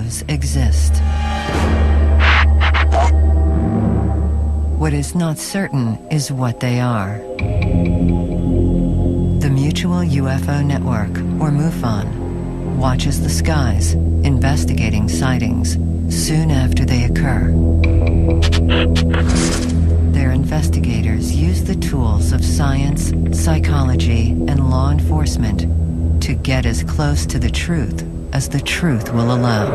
UFOs exist. What is not certain is what they are. The Mutual UFO Network, or MUFON, watches the skies, investigating sightings soon after they occur. Their investigators use the tools of science, psychology, and law enforcement to get as close to the truth as the truth will allow.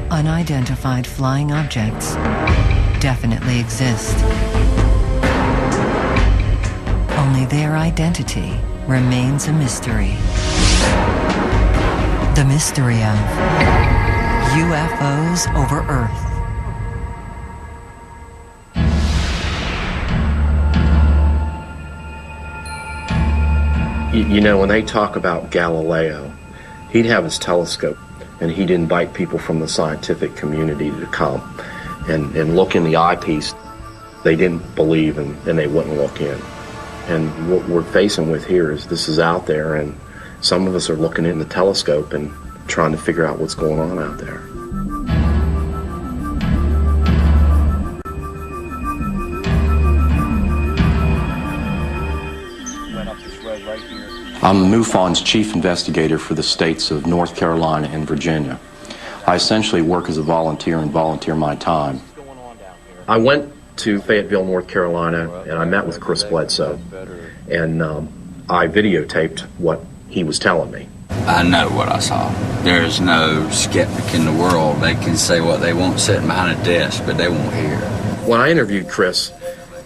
Unidentified flying objects definitely exist. Only their identity remains a mystery. The mystery of UFOs over Earth. You know, when they talk about Galileo, he'd have his telescope and he'd invite people from the scientific community to come and look in the eyepiece. They didn't believe and they wouldn't look in. And what we're facing with here is this is out there, and some of us are looking in the telescope and trying to figure out what's going on out there. I'm MUFON's chief investigator for the states of North Carolina and Virginia. I essentially work as a volunteer and volunteer my time. I went to Fayetteville, North Carolina, and I met with Chris Bledsoe, and I videotaped what he was telling me. I know what I saw. There's no skeptic in the world. They can say what they want sitting behind a desk, but they won't hear. When I interviewed Chris,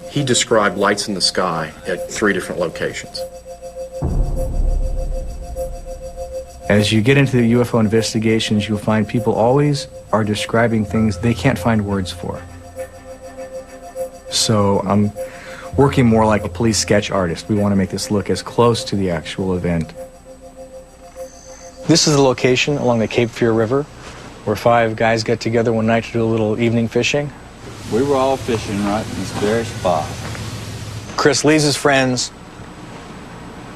he described lights in the sky at 3 different locations. As you get into the UFO investigations, you'll find people always are describing things they can't find words for. So I'm working more like a police sketch artist. We want to make this look as close to the actual event. This is the location along the Cape Fear River where 5 guys got together one night to do a little evening fishing. We were all fishing right in this very spot. Chris leaves his friends.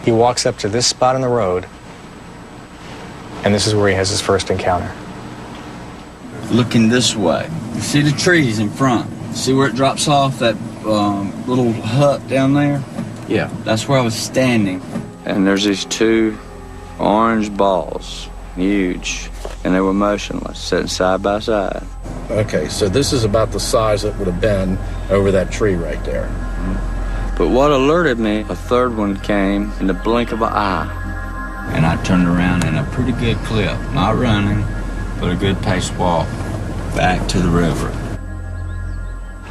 He walks up to this spot on the road, and this is where he has his first encounter. Looking this way, you see the trees in front. See where it drops off, that little hut down there? Yeah. That's where I was standing. And there's these 2 orange balls, huge, and they were motionless, sitting side by side. Okay, so this is about the size that would have been over that tree right there. But what alerted me, a 3rd one came in the blink of an eye. And I turned around in a pretty good clip, not running, but a good pace walk back to the river.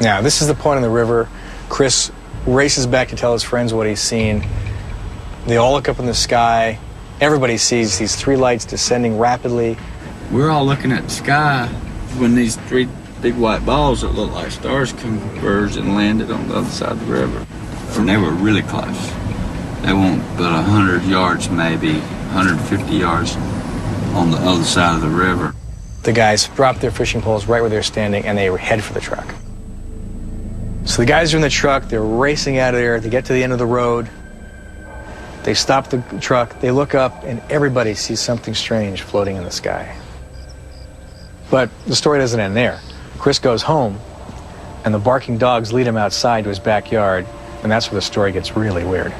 Now, this is the point in the river. Chris races back to tell his friends what he's seen. They all look up in the sky. Everybody sees these 3 lights descending rapidly. We're all looking at the sky when these 3 big white balls that looked like stars converged and landed on the other side of the river. And they were really close. They weren't but 100 yards, maybe 150 yards on the other side of the river. The guys drop their fishing poles right where they're standing, and they head for the truck. So the guys are in the truck, they're racing out of there, they get to the end of the road, they stop the truck, they look up, and everybody sees something strange floating in the sky. But the story doesn't end there. Chris goes home, and the barking dogs lead him outside to his backyard, and that's where the story gets really weird.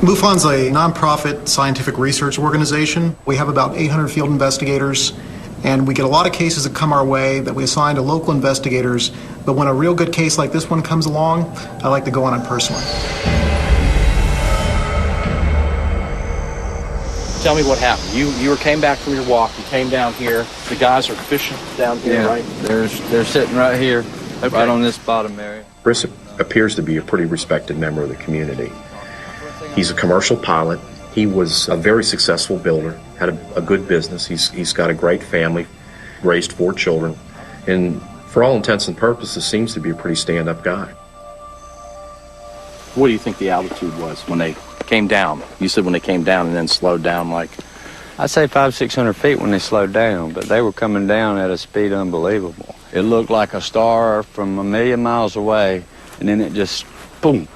MUFON's a nonprofit scientific research organization. We have about 800 field investigators, and we get a lot of cases that come our way that we assign to local investigators, but when a real good case like this one comes along, I like to go on it personally. Tell me what happened. You came back from your walk, you came down here, the guys are fishing down here, right? They're sitting right here, right on this bottom area. Chris appears to be a pretty respected member of the community. He's a commercial pilot. He was a very successful builder, had a good business. He's got a great family, raised 4 children, and for all intents and purposes seems to be a pretty stand-up guy. What do you think the altitude was when they came down? You said when they came down and then slowed down, like? I'd say 500-600 feet when they slowed down, but they were coming down at a speed unbelievable. It looked like a star from a million miles away, and then it just, boom,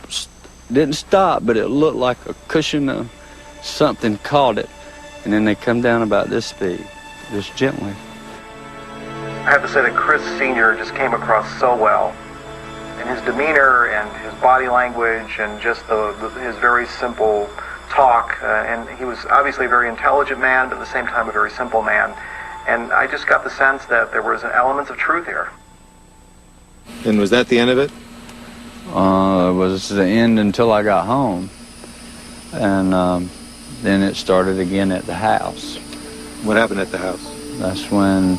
didn't stop, but it looked like a cushion of something caught it, and then they come down about this speed, just gently. I have to say that Chris Sr. just came across so well. And his demeanor and his body language and just his very simple talk. And he was obviously a very intelligent man, but at the same time a very simple man. And I just got the sense that there was an element of truth here. And was that the end of it? It was the end until I got home. And then it started again at the house. What happened at the house? That's when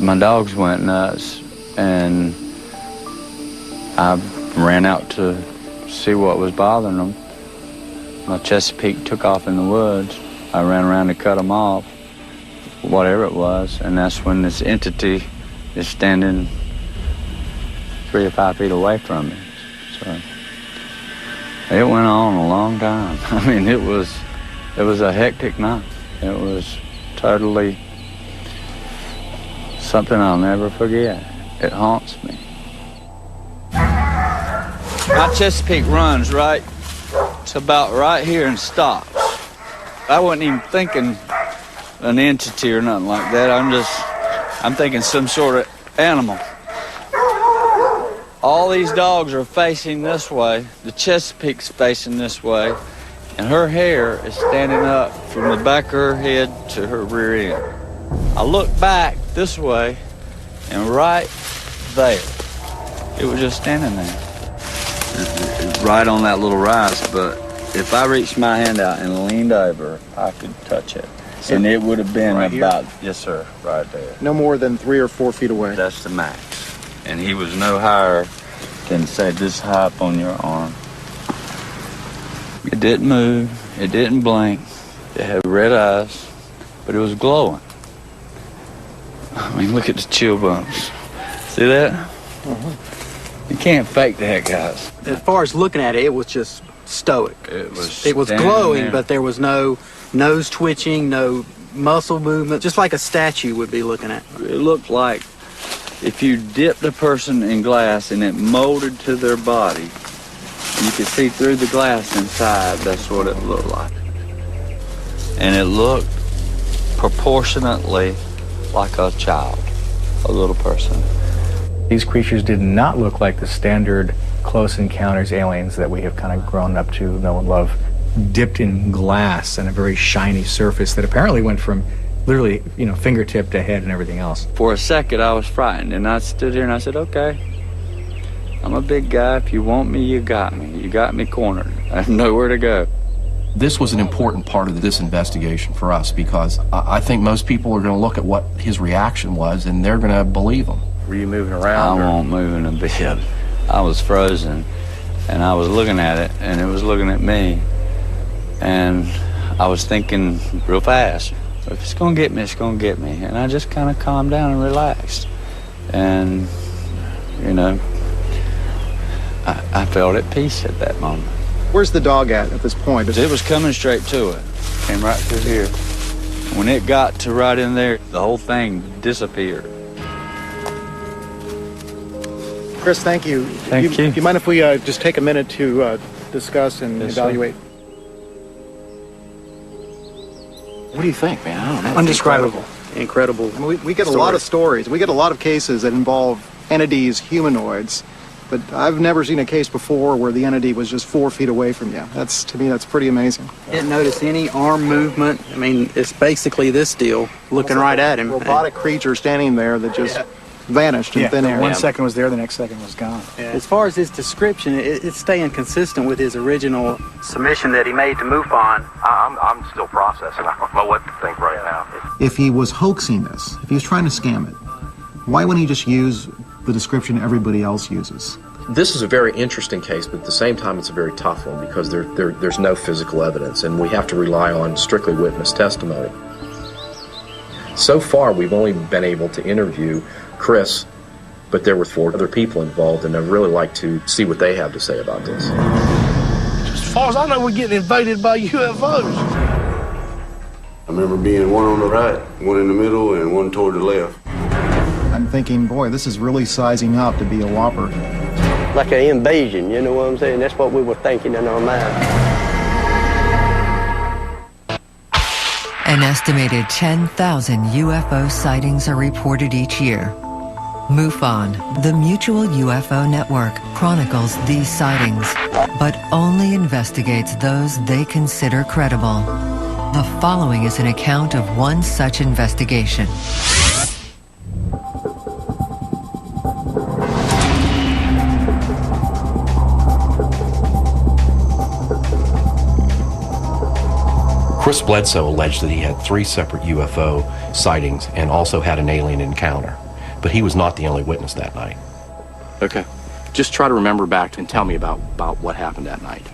my dogs went nuts, and I ran out to see what was bothering them. My Chesapeake took off in the woods. I ran around to cut them off, whatever it was, and that's when this entity is standing 3 or 5 feet away from me. So it went on a long time. I mean, it was a hectic night. It was totally something I'll never forget. It haunts me. My Chesapeake runs right to about right here and stops. I wasn't even thinking an entity or nothing like that. I'm thinking some sort of animal. All these dogs are facing this way. The Chesapeake's facing this way, and her hair is standing up from the back of her head to her rear end. I look back this way, and right there, it was just standing there. Right on that little rise, but if I reached my hand out and leaned over, I could touch it. So and it would have been right about, here? Yes, sir, right there. No more than 3 or 4 feet away. That's the max. And he was no higher than, say, this high up on your arm. It didn't move. It didn't blink. It had red eyes, but it was glowing. I mean, look at the chill bumps. See that? You can't fake that, guys. As far as looking at it, it was just stoic. It was glowing, but there was no nose twitching, no muscle movement, just like a statue would be looking at. It looked like if you dipped a person in glass and it molded to their body, you could see through the glass inside. That's what it looked like. And it looked proportionately like a child, a little person. These creatures did not look like the standard close encounters aliens that we have kind of grown up to know and love, dipped in glass and a very shiny surface that apparently went from literally, fingertip to head and everything else. For a second, I was frightened, and I stood here and I said, okay, I'm a big guy. If you want me, you got me. You got me cornered. I have nowhere to go. This was an important part of this investigation for us because I think most people are going to look at what his reaction was and they're going to believe him. Were you moving around? I wasn't moving a bit. I was frozen, and I was looking at it, and it was looking at me, and I was thinking real fast, if it's going to get me, it's going to get me. And I just kind of calmed down and relaxed. And, I felt at peace at that moment. Where's the dog at this point? It was coming straight to it. Came right through here. When it got to right in there, the whole thing disappeared. Chris, thank you. Thank you. Do you mind if we just take a minute to discuss and evaluate? What do you think, man? I don't know. Undescribable. Incredible. I mean, we get a lot of stories. We get a lot of cases that involve entities, humanoids, but I've never seen a case before where the entity was just 4 feet away from you. To me, that's pretty amazing. Didn't notice any arm movement. I mean, it's basically this deal looking right at him. Robotic creature standing there that just vanished in thin air. 1 second was there, the next second was gone. Yeah. As far as his description, it's staying consistent with his original submission that he made to M.U.F.O.N. I'm still processing. I don't know what to think right now. If he was hoaxing this, if he was trying to scam it, why wouldn't he just use the description everybody else uses? This is a very interesting case, but at the same time it's a very tough one because there's no physical evidence and we have to rely on strictly witness testimony. So far we've only been able to interview Chris, but there were 4 other people involved, and I'd really like to see what they have to say about this. As far as I know, we're getting invaded by UFOs. I remember being one on the right, one in the middle, and one toward the left. I'm thinking, boy, this is really sizing up to be a whopper. Like an invasion, you know what I'm saying? That's what we were thinking in our mind. An estimated 10,000 UFO sightings are reported each year. M.U.F.O.N, the Mutual UFO Network, chronicles these sightings, but only investigates those they consider credible. The following is an account of one such investigation. Chris Bledsoe alleged that he had 3 separate UFO sightings and also had an alien encounter, but he was not the only witness that night. Okay. Just try to remember back and tell me about what happened that night.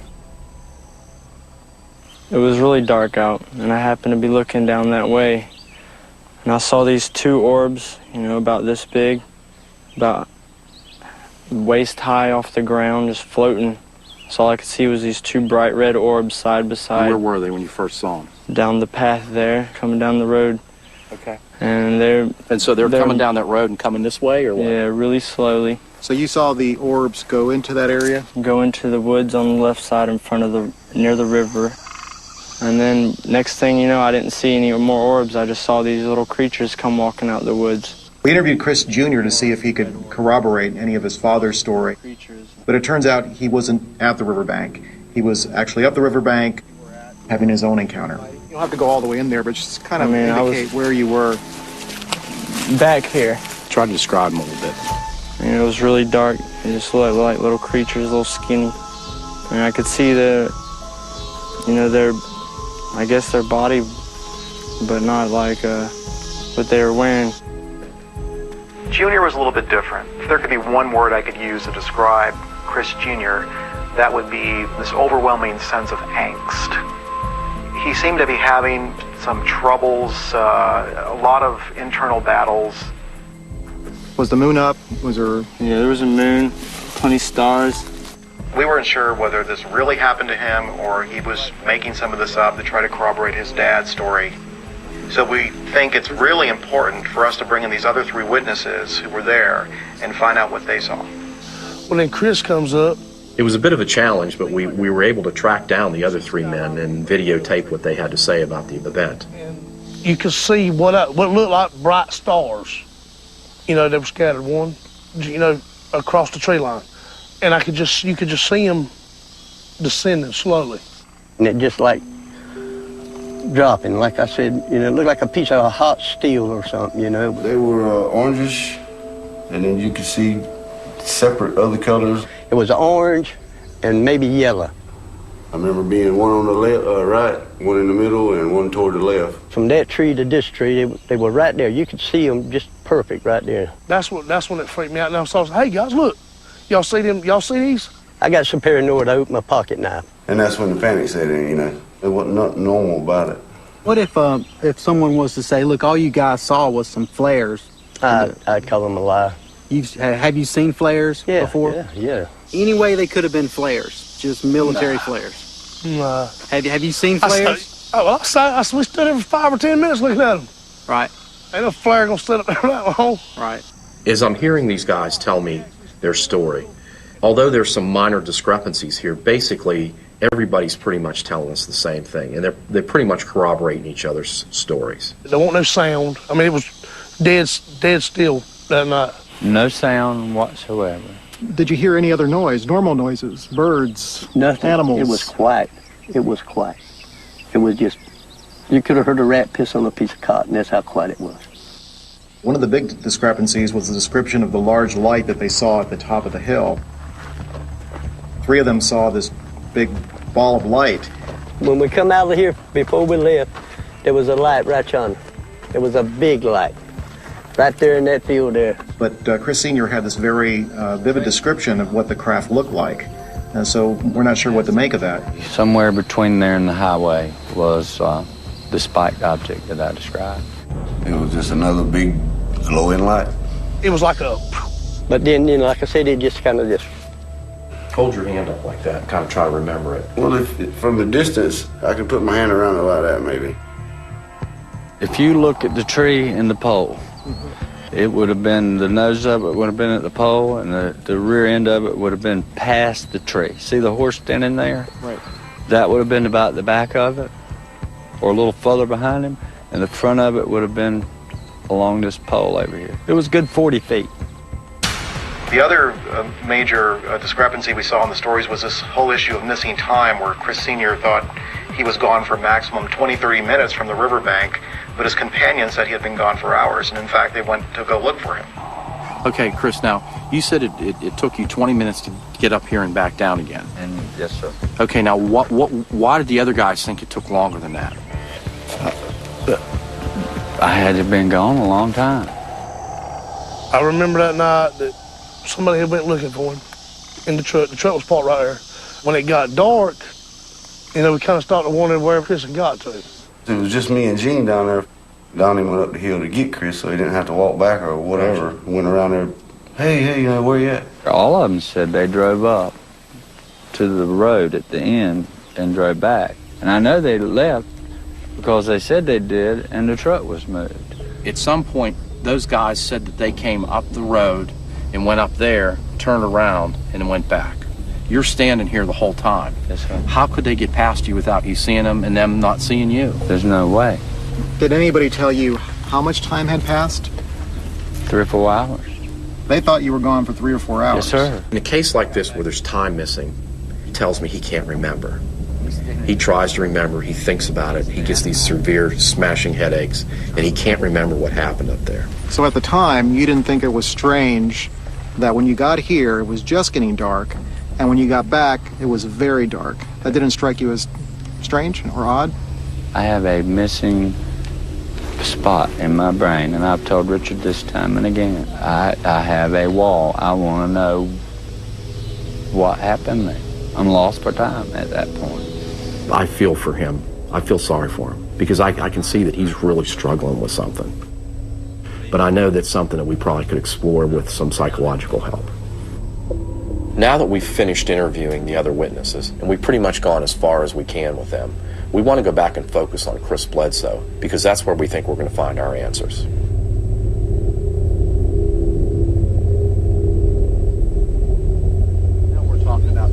It was really dark out, and I happened to be looking down that way, and I saw these 2 orbs, you know, about this big, about waist high off the ground, just floating. So all I could see was these 2 bright red orbs side by side. Where were they when you first saw them? Down the path there, coming down the road. Okay. And so they're coming down that road and coming this way, or what? Yeah, really slowly. So you saw the orbs go into that area? Go into the woods on the left side in front of near the river. And then next thing you know, I didn't see any more orbs. I just saw these little creatures come walking out the woods. We interviewed Chris Jr. to see if he could corroborate any of his father's story. But it turns out he wasn't at the riverbank. He was actually up the riverbank having his own encounter. You don't have to go all the way in there, but just kind of indicate where you were. Back here. Try to describe them a little bit. And it was really dark. It just looked like little creatures, little skinny. And I could see I guess their body, but not like what they were wearing. Junior was a little bit different. If there could be one word I could use to describe Chris Jr., that would be this overwhelming sense of angst. He seemed to be having some troubles, a lot of internal battles. Was the moon up? Was there... Yeah, there was a moon, plenty stars. We weren't sure whether this really happened to him or he was making some of this up to try to corroborate his dad's story. So we think it's really important for us to bring in these other 3 witnesses who were there and find out what they saw. Well, then Chris comes up. It was a bit of a challenge, but we were able to track down the other 3 men and videotape what they had to say about the event. You could see what looked like bright stars. You know, they were scattered across the tree line. And you could just see them descending slowly. And it just like dropping, like I said, it looked like a piece of hot steel or something, They were orangish, and then you could see separate other colors. It was orange and maybe yellow. I remember being one on the left, right, one in the middle, and one toward the left. From that tree to this tree, they were right there. You could see them just perfect right there. That's when it freaked me out. And I said, hey, guys, look. Y'all see them? Y'all see these? I got so paranoid I opened my pocket knife. And that's when the panic set in, There wasn't nothing normal about it. What if someone was to say, look, all you guys saw was some flares? I'd call them a lie. Have you seen flares before? Yeah. Any way they could have been flares, just military flares. Nah. Have you seen flares? We stood there for 5 or 10 minutes looking at them. Right. Ain't no flare gonna stand up there that long. Right. As I'm hearing these guys tell me their story, although there's some minor discrepancies here, basically everybody's pretty much telling us the same thing, and they're pretty much corroborating each other's stories. There wasn't no sound. I mean, it was dead still that night. No sound whatsoever. Did you hear any other noise, normal noises, birds, nothing. Animals? It was quiet. It was quiet. It was just, you could have heard a rat piss on a piece of cotton. That's how quiet it was. One of the big discrepancies was the description of the large light that they saw at the top of the hill. 3 of them saw this big ball of light. When we come out of here, before we left, there was a light right yonder. There was a big light right there in that field there. But Chris Sr. had this very vivid description of what the craft looked like. So we're not sure what to make of that. Somewhere between there and the highway was the spiked object that I described. It was just another big glowing light. It was like a... But then, like I said, it just kind of just... Hold your hand up like that, kind of try to remember it. Well, from the distance, I could put my hand around it like that, maybe. If you look at the tree and the pole, It would have been, the nose of it would have been at the pole, and the rear end of it would have been past the tree. See the horse standing there? Right. That would have been about the back of it, or a little further behind him, and the front of it would have been along this pole over here. It was a good 40 feet. The other major discrepancy we saw in the stories was this whole issue of missing time, where Chris Sr. thought he was gone for maximum 20-30 minutes from the riverbank, but his companion said he had been gone for hours, and in fact they went to go look for him. Okay, Chris, now, you said it took you 20 minutes to get up here and back down again. And yes, sir. Okay, now, why did the other guys think it took longer than that? I had been gone a long time. I remember that night that somebody had went looking for him in the truck. The truck was parked right there. When it got dark, we kind of started wondering where Chris had got to. It was just me and Gene down there. Donnie went up the hill to get Chris so he didn't have to walk back or whatever. Went around there, hey, where you at? All of them said they drove up to the road at the end and drove back. And I know they left because they said they did, and the truck was moved. At some point, those guys said that they came up the road and went up there, turned around, and went back. You're standing here the whole time. Yes, sir. How could they get past you without you seeing them and them not seeing you? There's no way. Did anybody tell you how much time had passed? 3 or 4 hours. They thought you were gone for 3 or 4 hours. Yes, sir. In a case like this where there's time missing, he tells me he can't remember. He tries to remember, he thinks about it, he gets these severe smashing headaches, and he can't remember what happened up there. So at the time, you didn't think it was strange that when you got here, it was just getting dark, and when you got back, it was very dark. That didn't strike you as strange or odd? I have a missing spot in my brain, and I've told Richard this time and again. I have a wall. I want to know what happened there. I'm lost for time at that point. I feel for him. I feel sorry for him because I can see that he's really struggling with something. But I know that's something that we probably could explore with some psychological help. Now that we've finished interviewing the other witnesses, and we've pretty much gone as far as we can with them, we want to go back and focus on Chris Bledsoe because that's where we think we're going to find our answers.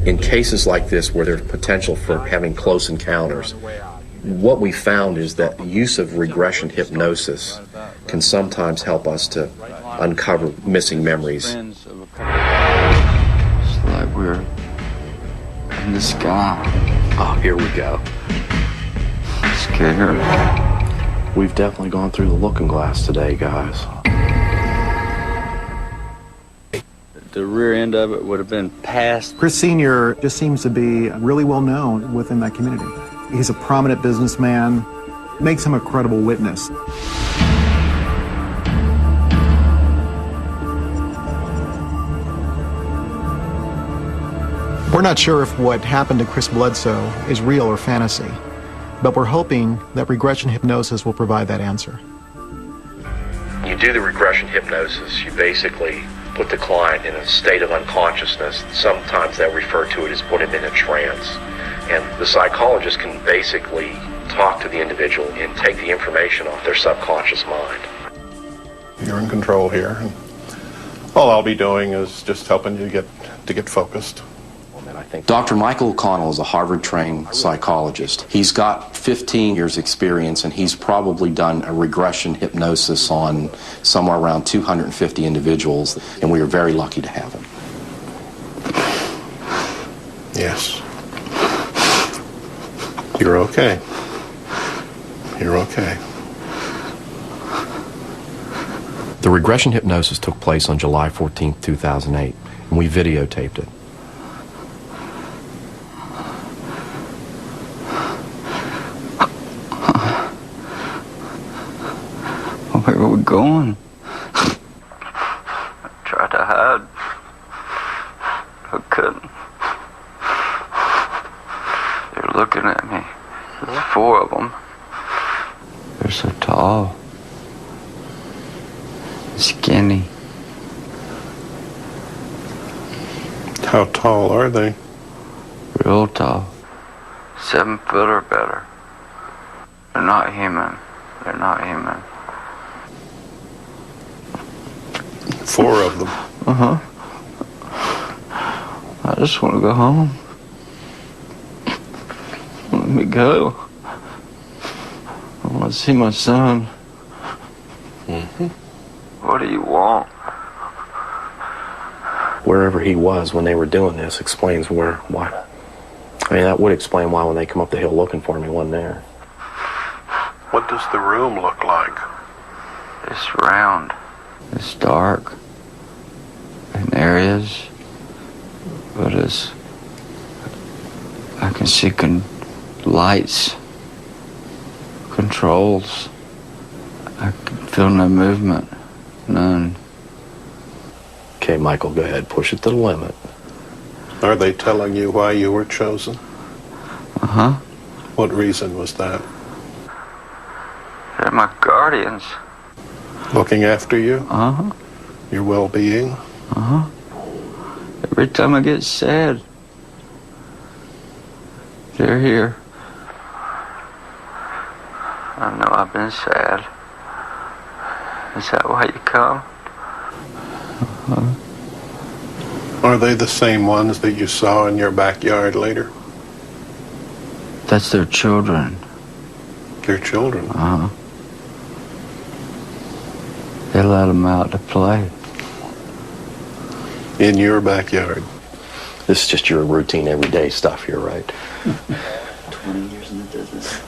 In cases like this where there's potential for having close encounters, what we found is that the use of regression hypnosis can sometimes help us to uncover missing memories. It's like we're in the sky. Oh, here we go. Scared. We've definitely gone through the looking glass today, guys. The rear end of it would have been past. Chris Sr. just seems to be really well known within that community. He's a prominent businessman, makes him a credible witness. We're not sure if what happened to Chris Bledsoe is real or fantasy, but we're hoping that regression hypnosis will provide that answer. You do the regression hypnosis, you basically put the client in a state of unconsciousness. Sometimes they'll refer to it as put him in a trance. And the psychologist can basically talk to the individual and take the information off their subconscious mind. You're in control here. All I'll be doing is just helping you get focused. Dr. Michael O'Connell is a Harvard-trained psychologist. He's got 15 years experience, and he's probably done a regression hypnosis on somewhere around 250 individuals, and we are very lucky to have him. Yes. You're okay. You're okay. The regression hypnosis took place on July 14, 2008, and we videotaped it. Where were we going? I tried to hide. I couldn't. They're looking at me. There's 4 of them. They're so tall. Skinny. How tall are they? Real tall. 7 foot or better. They're not human. They're not human. 4 of them. Uh-huh. I just want to go home. Let me go. I want to see my son. Mm-hmm. What do you want? Wherever he was when they were doing this explains why. I mean, that would explain why when they come up the hill looking for him, he wasn't there. What does the room look like? It's round. It's dark in areas, but I can see lights, controls. I can feel no movement, none. Okay, Michael, go ahead. Push it to the limit. Are they telling you why you were chosen? Uh-huh. What reason was that? They're my guardians. Looking after you? Uh-huh. Your well-being? Uh-huh. Every time I get sad, they're here. I know I've been sad. Is that why you come? Are they the same ones that you saw in your backyard later? That's their children. Their children? Uh-huh. They let them out to play. In your backyard? This is just your routine, everyday stuff here, right? 20 years in the business.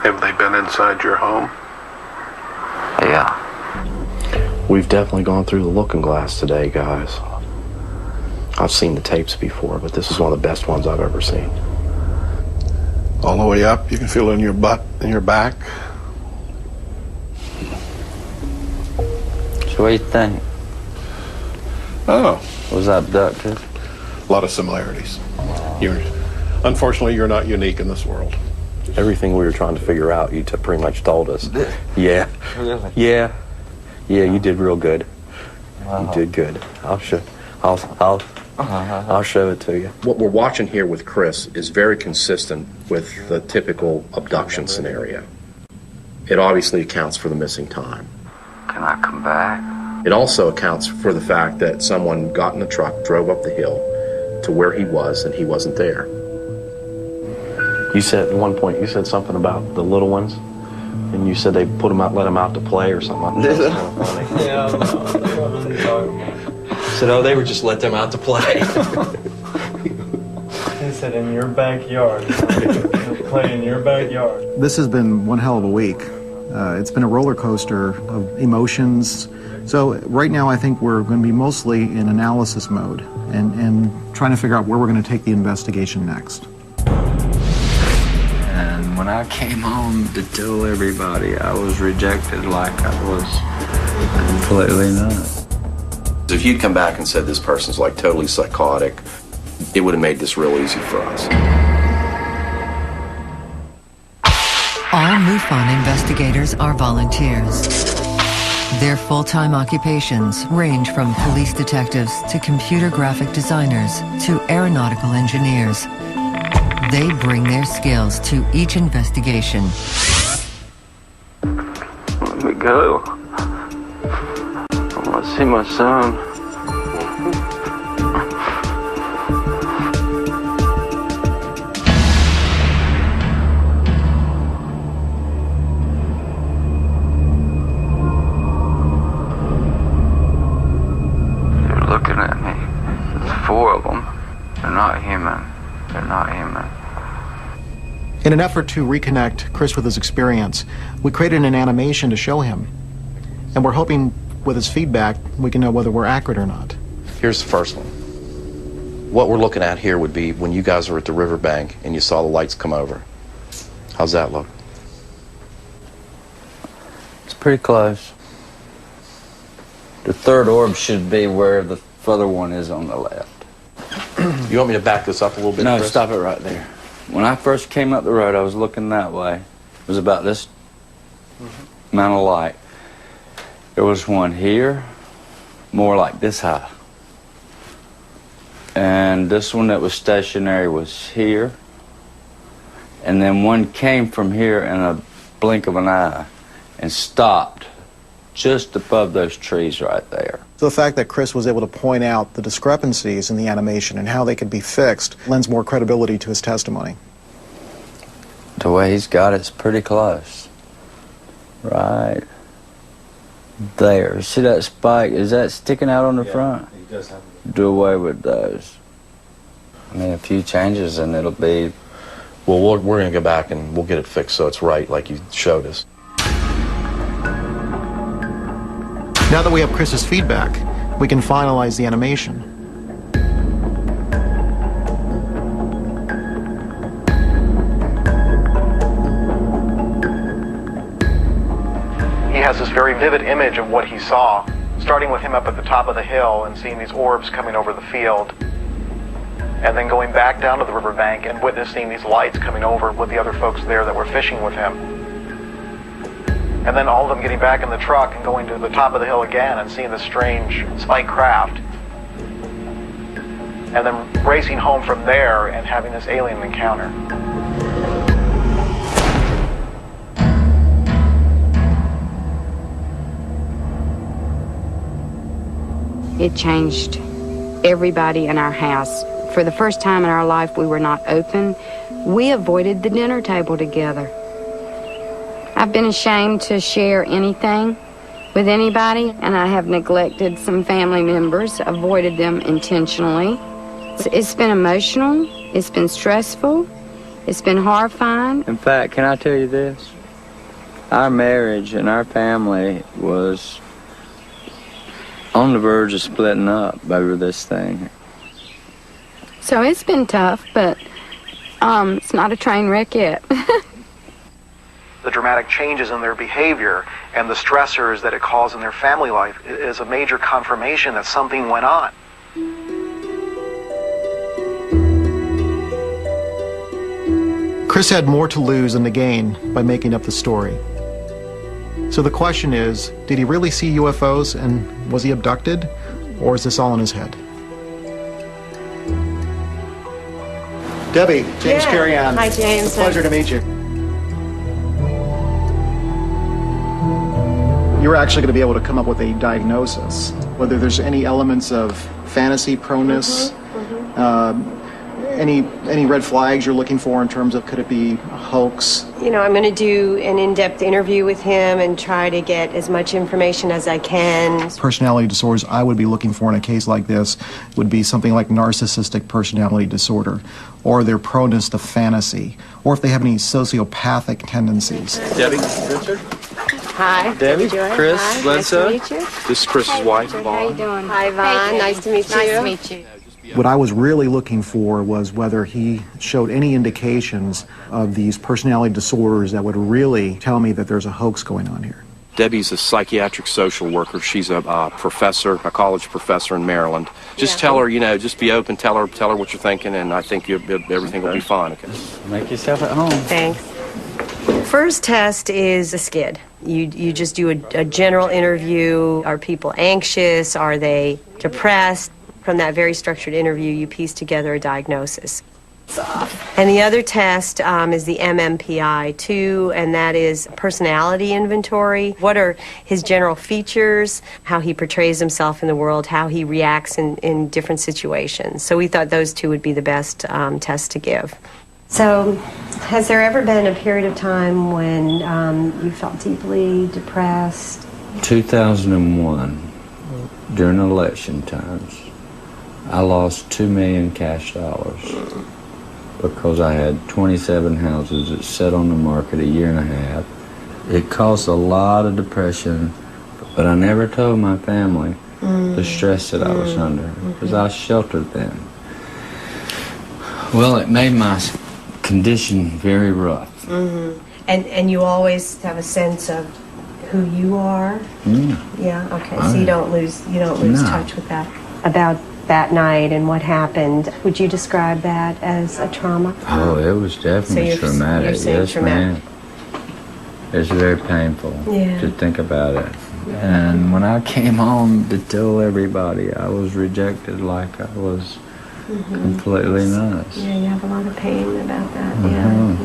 Have they been inside your home? Yeah. We've definitely gone through the looking glass today, guys. I've seen the tapes before, but this is one of the best ones I've ever seen. All the way up? You can feel it in your butt and your back? So what do you think? Oh. Was I abducted? A lot of similarities. Unfortunately, you're not unique in this world. Everything we were trying to figure out, you pretty much told us. Yeah. Really? Yeah. Yeah, you did real good. Wow. You did good. I'll show it to you. What we're watching here with Chris is very consistent with the typical abduction scenario. It obviously accounts for the missing time. Can I come back? It also accounts for the fact that someone got in a truck, drove up the hill to where he was, and he wasn't there. You said at one point, you said something about the little ones, and you said they put them out, let them out to play or something like that. That's kind of funny. Yeah, I don't know what you're talking about. Said, oh, they would just let them out to play. He said, in your backyard. Play in your backyard. This has been one hell of a week. It's been a roller coaster of emotions. So right now I think we're going to be mostly in analysis mode and trying to figure out where we're going to take the investigation next. And when I came home to tell everybody, I was rejected like I was completely nuts. If you'd come back and said this person's like totally psychotic, it would have made this real easy for us. All M.U.F.O.N investigators are volunteers. Their full-time occupations range from police detectives to computer graphic designers to aeronautical engineers. They bring their skills to each investigation. Let me go. I want to see my son. They're looking at me. There's 4 of them. They're not human. They're not human. In an effort to reconnect Chris with his experience, we created an animation to show him. And we're hoping with his feedback, we can know whether we're accurate or not. Here's the first one. What we're looking at here would be when you guys were at the riverbank and you saw the lights come over. How's that look? It's pretty close. The 3rd orb should be where the other one is on the left. You want me to back this up a little bit, No, Chris? stop it right there. When I first came up the road, I was looking that way. It was about this amount of light. There was one here, more like this high. And this one that was stationary was here. And then one came from here in a blink of an eye and stopped just above those trees right there. So the fact that Chris was able to point out the discrepancies in the animation and how they could be fixed lends more credibility to his testimony. The way he's got it's pretty close. Right there. See that spike? Is that sticking out on the front? He does have Do away with those. I mean, a few changes and it'll be... Well, we're going to go back and we'll get it fixed so it's right like you showed us. Now that we have Chris's feedback, we can finalize the animation. He has this very vivid image of what he saw, starting with him up at the top of the hill and seeing these orbs coming over the field, and then going back down to the riverbank and witnessing these lights coming over with the other folks there that were fishing with him. And then all of them getting back in the truck and going to the top of the hill again and seeing this strange spike craft. And then racing home from there and having this alien encounter. It changed everybody in our house. For the first time in our life, we were not open. We avoided the dinner table together. I've been ashamed to share anything with anybody, and I have neglected some family members, avoided them intentionally. It's been emotional, it's been stressful, it's been horrifying. In fact, can I tell you this? Our marriage and our family was on the verge of splitting up over this thing. So it's been tough, but it's not a train wreck yet. The dramatic changes in their behavior and the stressors that it caused in their family life is a major confirmation that something went on. Chris had more to lose than to gain by making up the story. So the question is, did he really see UFOs and was he abducted, or is this all in his head? Debbie, James Carrion. Hi, James. It's a pleasure to meet you. You're actually going to be able to come up with a diagnosis, whether there's any elements of fantasy proneness, any red flags you're looking for in terms of could it be a hoax? You know, I'm going to do an in-depth interview with him and try to get as much information as I can. Personality disorders I would be looking for in a case like this would be something like narcissistic personality disorder, or their proneness to fantasy, or if they have any sociopathic tendencies. Debbie, Richard. Hi. Debbie, Chris, Hi. Lensa. Nice to meet you. This is Chris's wife, How Vaughn. you doing? Hi, Vaughn. Nice to meet you. Nice to meet you. What I was really looking for was whether he showed any indications of these personality disorders that would really tell me that there's a hoax going on here. Debbie's a psychiatric social worker. She's a professor, a college professor in Maryland. Just tell her, just be open, tell her what you're thinking, and I think everything will be fine, okay? Make yourself at home. Thanks. First test is a skid. You just do a general interview. Are people anxious? Are they depressed? From that very structured interview, you piece together a diagnosis. And the other test is the MMPI-2, and that is personality inventory. What are his general features, how he portrays himself in the world, how he reacts in different situations. So we thought those two would be the best tests to give. So has there ever been a period of time when you felt deeply depressed? 2001, during election times, I lost $2 million cash dollars because I had 27 houses that sat on the market a year and a half. It caused a lot of depression, but I never told my family the stress that I was under because I sheltered them. Well, it made my condition very rough. And you always have a sense of who you are? Yeah, okay. So you don't lose touch with that. About that night and what happened, would you describe that as a trauma? Oh, it was definitely traumatic. Yes, ma'am. It's very painful to think about it. And when I came home to tell everybody I was rejected, like I was completely nuts. Yeah, you have a lot of pain about that.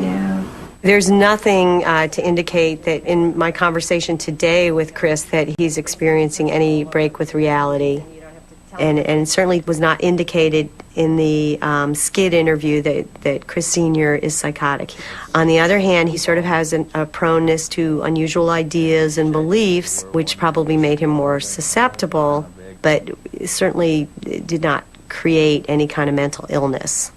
Yeah. There's nothing to indicate that in my conversation today with Chris that he's experiencing any break with reality. And certainly was not indicated in the skid interview that Chris Sr. is psychotic. On the other hand, he sort of has a proneness to unusual ideas and beliefs, which probably made him more susceptible, but certainly did not create any kind of mental illness.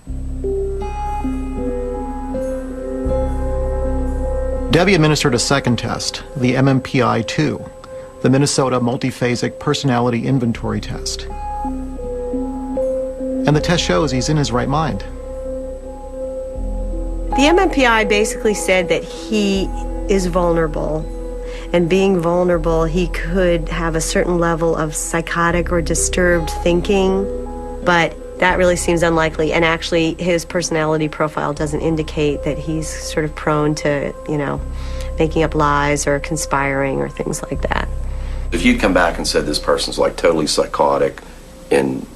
Debbie administered a second test, the MMPI-2, the Minnesota Multiphasic Personality Inventory Test. And the test shows he's in his right mind. The MMPI basically said that he is vulnerable, and being vulnerable, he could have a certain level of psychotic or disturbed thinking, but that really seems unlikely, and actually his personality profile doesn't indicate that he's sort of prone to, making up lies or conspiring or things like that. If you'd come back and said this person's like totally psychotic, and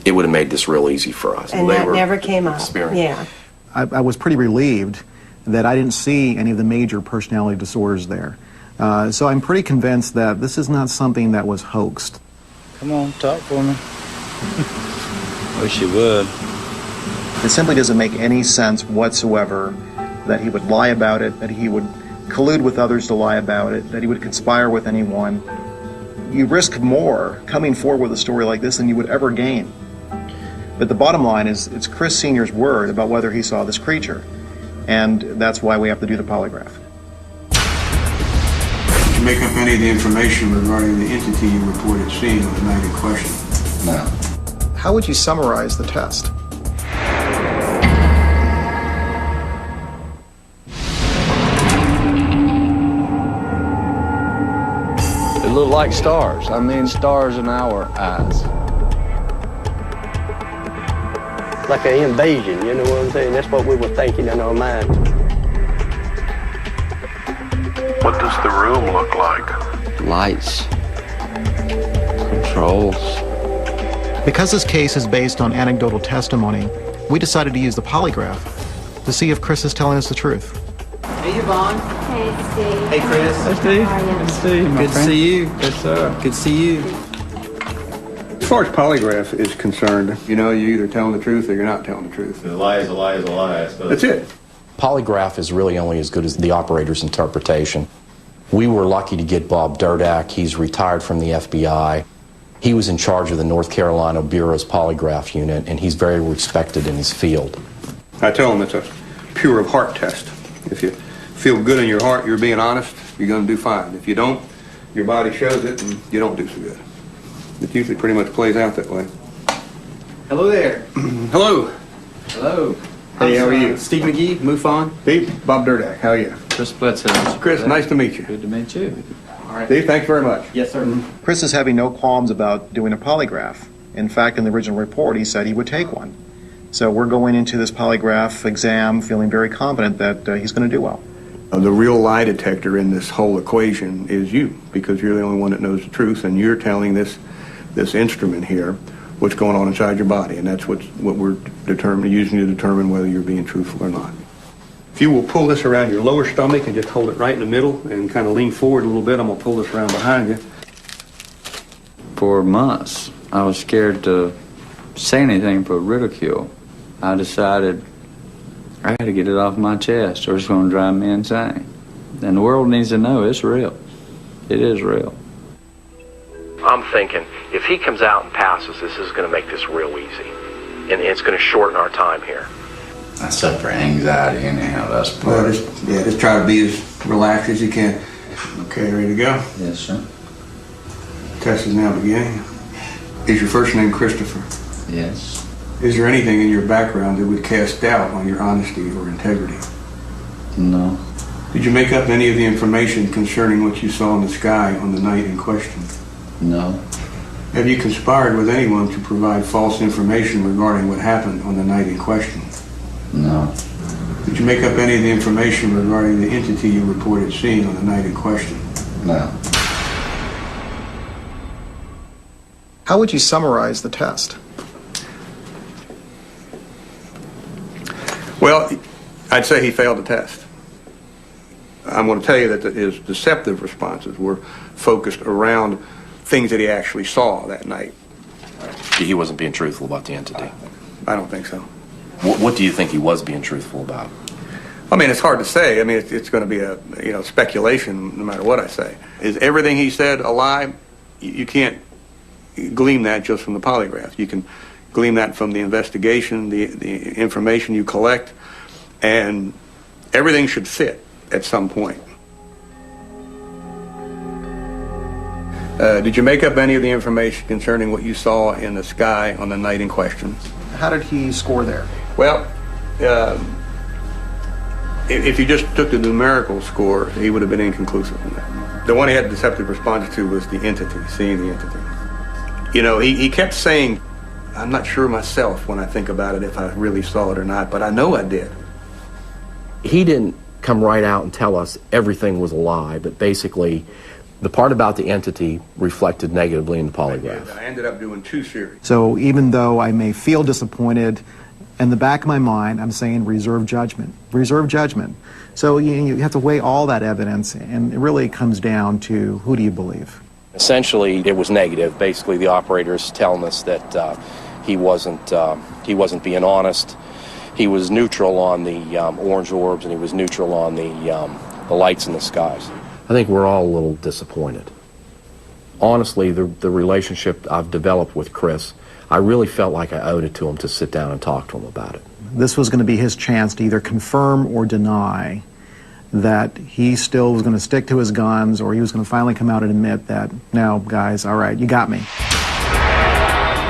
it would have made this real easy for us. And that never came up. Yeah. I was pretty relieved that I didn't see any of the major personality disorders there. So I'm pretty convinced that this is not something that was hoaxed. Come on, talk for me. Wish you would. It simply doesn't make any sense whatsoever that he would lie about it, that he would collude with others to lie about it, that he would conspire with anyone. You risk more coming forward with a story like this than you would ever gain. But the bottom line is, it's Chris Sr.'s word about whether he saw this creature. And that's why we have to do the polygraph. Did you make up any of the information regarding the entity you reported seeing on the night in question? No. How would you summarize the test? It looked like stars. I mean, stars in our eyes. Like an invasion, you know what I'm saying? That's what we were thinking in our mind. What does the room look like? Lights. Controls. Because this case is based on anecdotal testimony, we decided to use the polygraph to see if Chris is telling us the truth. Hey, Yvonne. Hey, Steve. Hey, Chris. Hey, Steve. Good to see you, my Good friend. to see you. Yes, sir. Good to see you. As far as polygraph is concerned, you're either telling the truth or you're not telling the truth. A lie is a lie is a lie, I suppose. That's it. Polygraph is really only as good as the operator's interpretation. We were lucky to get Bob Durdak. He's retired from the FBI. He was in charge of the North Carolina Bureau's polygraph unit, and he's very respected in his field. I tell them it's a pure of heart test. If you feel good in your heart, you're being honest, you're going to do fine. If you don't, your body shows it, and you don't do so good. It usually pretty much plays out that way. Hello there. Hello. Hello. Hey, how are you? Steve McGee, M.U.F.O.N. Steve, Bob Durdak, how are you? Chris Bledsoe. Chris, nice to meet you. Good to meet you. All right. Steve, thanks very much. Yes, sir. Chris is having no qualms about doing a polygraph. In fact, in the original report, he said he would take one. So we're going into this polygraph exam feeling very confident that he's going to do well. The real lie detector in this whole equation is you, because you're the only one that knows the truth, and you're telling this instrument here what's going on inside your body, and that's what we're using to determine whether you're being truthful or not. If you will pull this around your lower stomach and just hold it right in the middle and kind of lean forward a little bit, I'm going to pull this around behind you. For months, I was scared to say anything for ridicule. I decided I had to get it off my chest or it's going to drive me insane. And the world needs to know it's real. It is real. I'm thinking, if he comes out and passes, this is going to make this real easy. And it's going to shorten our time here. Except for anxiety, anyhow, that's part of it. Just try to be as relaxed as you can. Okay, ready to go? Yes, sir. Test is now beginning. Is your first name Christopher? Yes. Is there anything in your background that would cast doubt on your honesty or integrity? No. Did you make up any of the information concerning what you saw in the sky on the night in question? No. Have you conspired with anyone to provide false information regarding what happened on the night in question? No. Did you make up any of the information regarding the entity you reported seeing on the night in question? No. How would you summarize the test? Well, I'd say he failed the test. I'm going to tell you that his deceptive responses were focused around things that he actually saw that night. He wasn't being truthful about the entity. I don't think so. What do you think he was being truthful about? I mean, it's hard to say. I mean, it's going to be a speculation no matter what I say. Is everything he said a lie? You can't glean that just from the polygraph. You can glean that from the investigation, the information you collect, and everything should fit at some point. Did you make up any of the information concerning what you saw in the sky on the night in question? How did he score there? Well, if you just took the numerical score, he would have been inconclusive in that. The one he had a deceptive response to was the entity, seeing the entity. You know, he kept saying, I'm not sure myself when I think about it if I really saw it or not, but I know I did. He didn't come right out and tell us everything was a lie, but basically the part about the entity reflected negatively in the polygraph. I ended up doing 2 series. So even though I may feel disappointed, in the back of my mind, I'm saying reserve judgment. Reserve judgment. So you have to weigh all that evidence, and it really comes down to who do you believe? Essentially, it was negative. Basically, the operator's telling us that he wasn't being honest. He was neutral on the orange orbs, and he was neutral on the lights in the skies. I think we're all a little disappointed. Honestly, the relationship I've developed with Chris, I really felt like I owed it to him to sit down and talk to him about it. This was going to be his chance to either confirm or deny that he still was going to stick to his guns, or he was going to finally come out and admit that, no, guys, all right, you got me.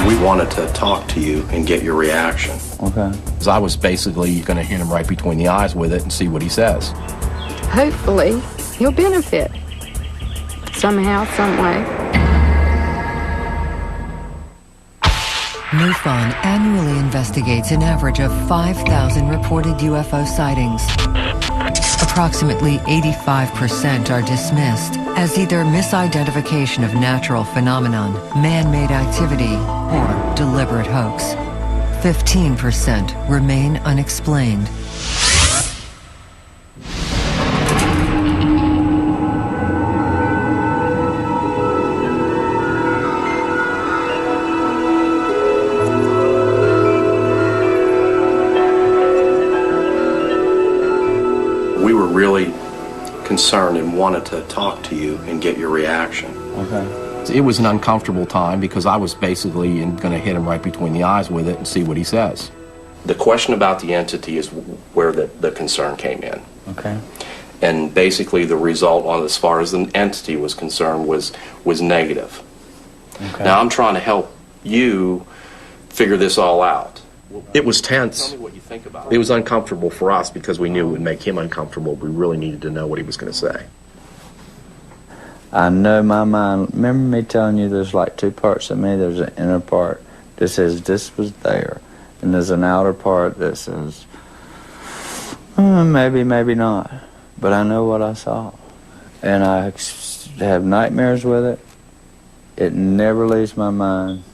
We wanted to talk to you and get your reaction. Okay. Because I was basically going to hit him right between the eyes with it and see what he says. Hopefully, he'll benefit somehow, some way. M.U.F.O.N annually investigates an average of 5,000 reported UFO sightings. Approximately 85% are dismissed as either misidentification of natural phenomenon, man-made activity, or deliberate hoax. 15% remain unexplained. We were really concerned and wanted to talk to you and get your reaction. Okay. It was an uncomfortable time because I was basically going to hit him right between the eyes with it and see what he says. The question about the entity is where the concern came in. Okay. And basically the result on as far as the entity was concerned was negative. Okay. Now I'm trying to help you figure this all out. It was tense. Tell me what you think about it. It was uncomfortable for us because we knew it would make him uncomfortable. We really needed to know what he was going to say. I know my mind. Remember me telling you there's like 2 parts of me? There's an inner part that says this was there, and there's an outer part that says maybe, maybe not. But I know what I saw, and I have nightmares with it. It never leaves my mind,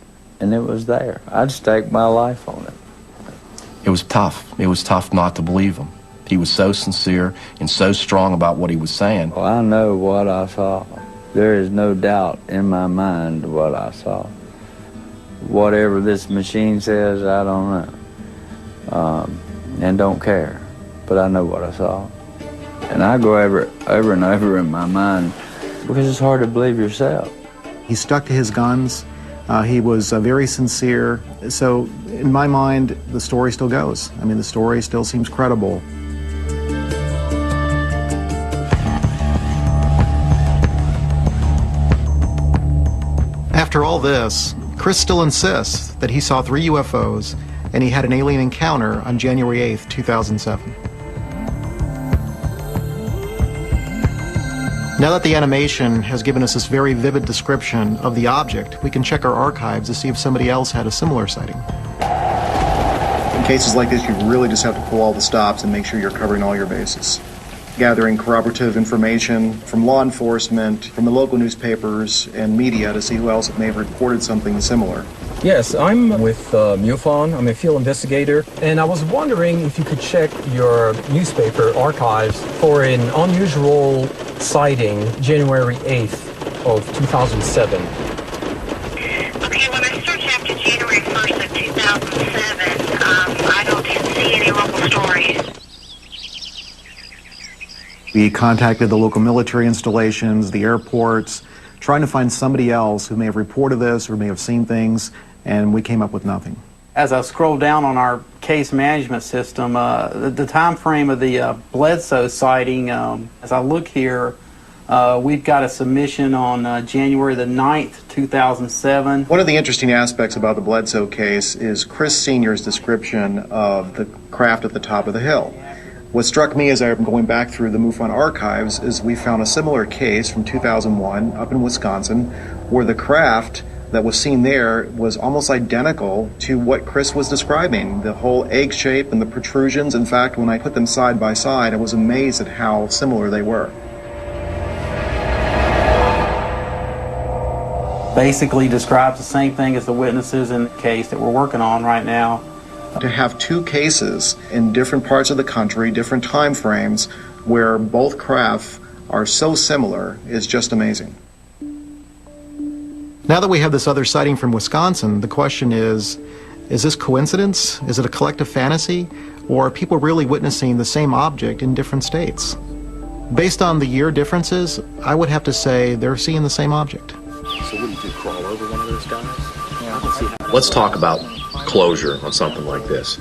and it was there. I'd stake my life on it. It was tough. It was tough not to believe him. He was so sincere and so strong about what he was saying. Well, I know what I saw. There is no doubt in my mind what I saw. Whatever this machine says, I don't know. And don't care. But I know what I saw. And I go over and over in my mind because it's hard to believe yourself. He stuck to his guns. He was very sincere. So in my mind, the story still goes. I mean, the story still seems credible. After all this, Chris still insists that he saw 3 UFOs and he had an alien encounter on January 8th, 2007. Now that the animation has given us this very vivid description of the object, we can check our archives to see if somebody else had a similar sighting. In cases like this, you really just have to pull all the stops and make sure you're covering all your bases. Gathering corroborative information from law enforcement, from the local newspapers and media to see who else may have reported something similar. Yes, I'm with M.U.F.O.N. I'm a field investigator, and I was wondering if you could check your newspaper archives for an unusual sighting January 8th of 2007. Okay, when I search after January 1st of 2007, I don't see any local stories. We contacted the local military installations, the airports, trying to find somebody else who may have reported this or may have seen things, and we came up with nothing. As I scroll down on our case management system, the time frame of the Bledsoe sighting, as I look here, we've got a submission on January the 9th, 2007. One of the interesting aspects about the Bledsoe case is Chris Sr.'s description of the craft at the top of the hill. What struck me as I'm going back through the M.U.F.O.N. archives is we found a similar case from 2001 up in Wisconsin where the craft that was seen there was almost identical to what Chris was describing, the whole egg shape and the protrusions. In fact, when I put them side by side, I was amazed at how similar they were. Basically describes the same thing as the witnesses in the case that we're working on right now. To have two cases in different parts of the country, different time frames, where both craft are so similar is just amazing. Now that we have this other sighting from Wisconsin, the question is this coincidence? Is it a collective fantasy? Or are people really witnessing the same object in different states? Based on the year differences, I would have to say they're seeing the same object. So wouldn't you crawl over one of those guys? Yeah, I can see how. Let's talk about closure on something like this.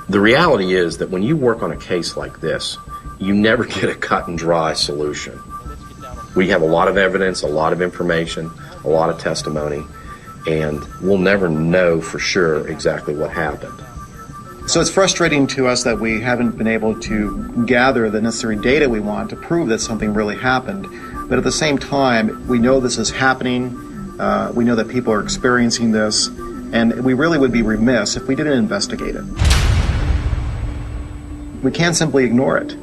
The reality is that when you work on a case like this, you never get a cut and dry solution. We have a lot of evidence, a lot of information, a lot of testimony, and we'll never know for sure exactly what happened. So it's frustrating to us that we haven't been able to gather the necessary data we want to prove that something really happened. But at the same time, we know this is happening. We know that people are experiencing this. And we really would be remiss if we didn't investigate it. We can't simply ignore it.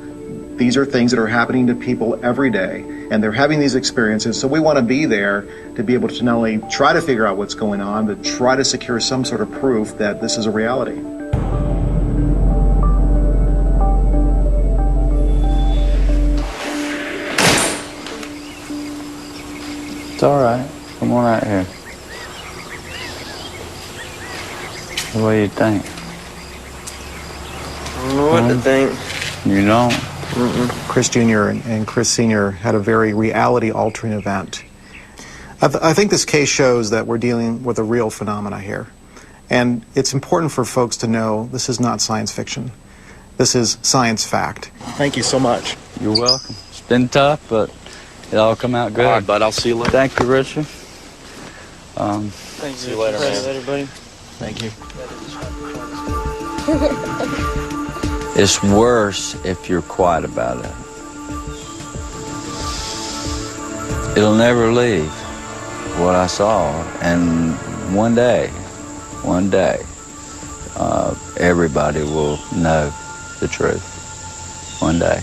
These are things that are happening to people every day, and they're having these experiences, so we want to be there to be able to not only try to figure out what's going on, but try to secure some sort of proof that this is a reality. It's all right. Come on out here. What do you think? I don't know what to think. You don't? Chris Jr. and Chris Sr. had a very reality-altering event. I think this case shows that we're dealing with a real phenomena here. And it's important for folks to know this is not science fiction. This is science fact. Thank you so much. You're welcome. It's been tough, but it all come out good. All right, bud. I'll see you later. Thank you, Richard. Thank you. See you later, man. Later, buddy. Thank you. It's worse if you're quiet about it. It'll never leave what I saw, and one day, everybody will know the truth. One day.